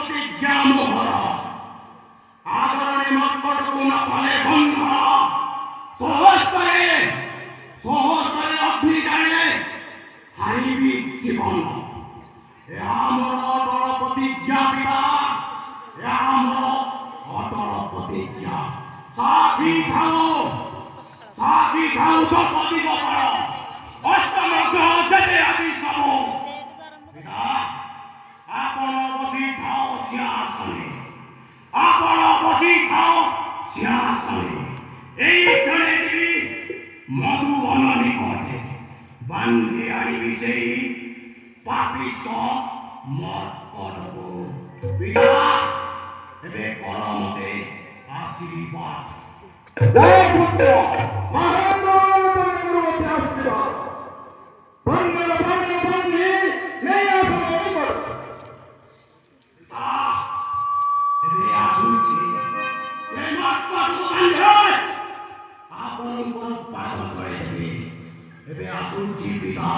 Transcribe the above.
ପ୍ରତିଜ୍ଞା ମୋହର ଆଦରଣୀ ମକଟକୁ ନ କଲେ ବନ୍ଧ ସହସ୍ତରେ ଅଗ୍ନି ଜାଣିଲେ ହାରିବି ଜୀବନ। ଏହା ମୋର ଅଟଳ ପ୍ରତିଜ୍ଞା ପିତା, ଏହା ମୋର ଅଟଳ ପ୍ରତିଜ୍ଞା। ସାକ୍ଷୀ ଥାଉ ଦଶପତି ଗୋପାଳ ଅଷ୍ଟମ ଗ୍ରହ ଯେତେ ଆଦି ସବୁ ପିତା ଆପଣ ବସିଥାଅ ସିଂହାସନେ এই ক্ষণে দেবী মধুবন নিকটে বান্ধি আনিবি সেই পাপিষ্ঠ মর্কটକୁ পিতা ଏବେ କର ମତେ ଆଶୀର୍ବାଦ। जय पुत्र महान आशीर्वाद बंदर बंदी नहीं आसमानी पर ଏବେ ଆସୁଛି ସେ ମର୍କଟକୁ ବାନ୍ଧେ ଆପଣଙ୍କର ପାଦ ତଳେ ଏବେ ଆସୁଛି ପିତା।